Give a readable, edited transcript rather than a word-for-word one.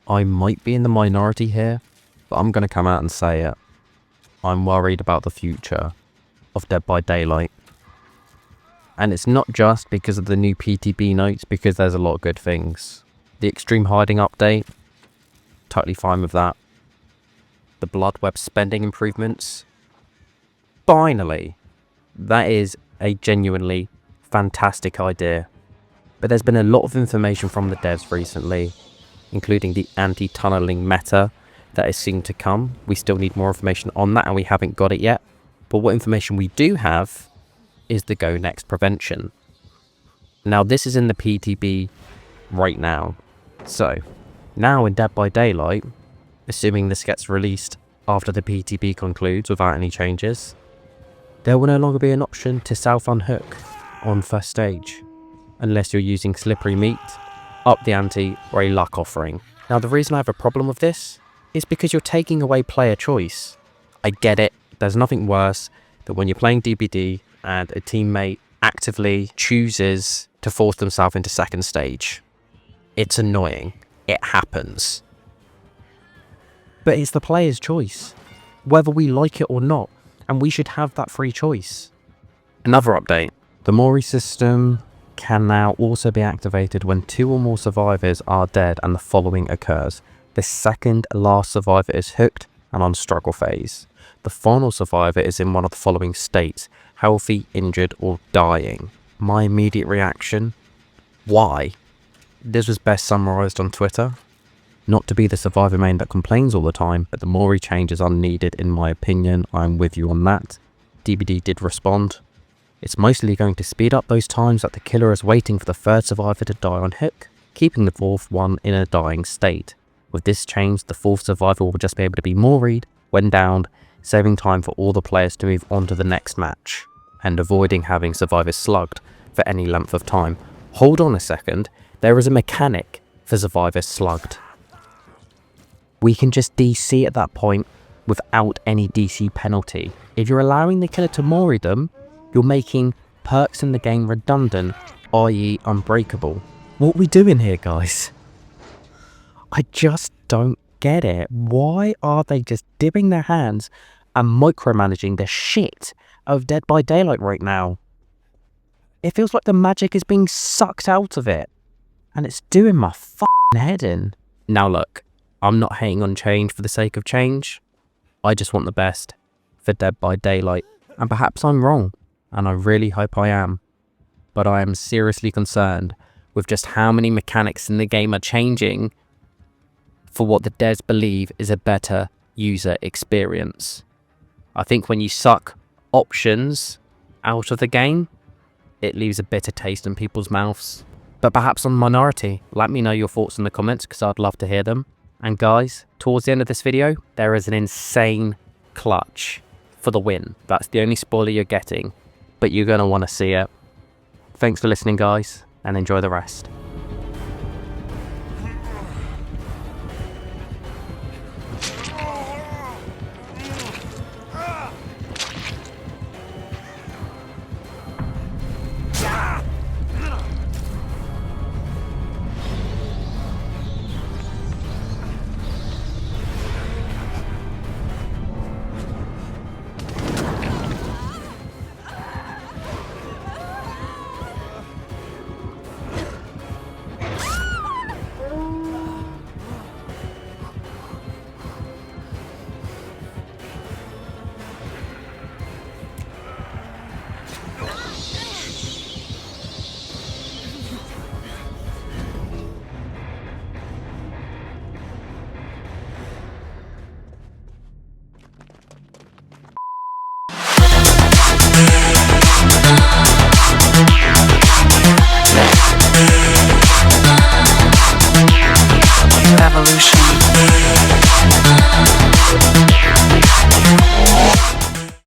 I might be in the minority here, but I'm going to come out and say it. I'm worried about the future of Dead by Daylight. And it's not just because of the new PTB notes, because there's a lot of good things. The Extreme Hiding update, totally fine with that. The Blood Web spending improvements, finally, that is a genuinely fantastic idea. But there's been a lot of information from the devs recently, including the anti-tunneling meta that is soon to come. We still need more information on that and we haven't got it yet. But what information we do have is the Go Next prevention. Now this is in the PTB right now. So now in Dead by Daylight, assuming this gets released after the PTB concludes without any changes, there will no longer be an option to self-unhook on first stage, unless you're using Slippery Meat, Up the Ante, or a Luck Offering. Now the reason I have a problem with this is because you're taking away player choice. I get it, there's nothing worse than when you're playing DBD and a teammate actively chooses to force themselves into second stage. It's annoying, it happens. But it's the player's choice, whether we like it or not, and we should have that free choice. Another update. The Mori system can now also be activated when 2 or more survivors are dead and the following occurs. The second last survivor is hooked and on struggle phase. The final survivor is in one of the following states: healthy, injured, or dying. My immediate reaction? Why? This was best summarized on Twitter. Not to be the survivor main that complains all the time, but the Mori changes are needed in my opinion. I'm with you on that. DBD did respond. It's mostly going to speed up those times that the killer is waiting for the third survivor to die on hook, keeping the fourth one in a dying state. With this change, the fourth survivor will just be able to be Mori'd when downed, saving time for all the players to move on to the next match, and avoiding having survivors slugged for any length of time. Hold on a second, there is a mechanic for survivors slugged. We can just DC at that point without any DC penalty. If you're allowing the killer to Mori them, you're making perks in the game redundant, i.e. unbreakable. What are we doing here, guys? I just don't get it. Why are they just dipping their hands and micromanaging the shit of Dead by Daylight right now? It feels like the magic is being sucked out of it, and it's doing my f***ing head in. Now look, I'm not hating on change for the sake of change. I just want the best for Dead by Daylight, and perhaps I'm wrong, and I really hope I am. But I am seriously concerned with just how many mechanics in the game are changing for what the devs believe is a better user experience. I think when you suck options out of the game, it leaves a bitter taste in people's mouths. But perhaps on Minority, let me know your thoughts in the comments because I'd love to hear them. And guys, towards the end of this video, there is an insane clutch for the win. That's the only spoiler you're getting, but you're going to want to see it. Thanks for listening, guys, and enjoy the rest.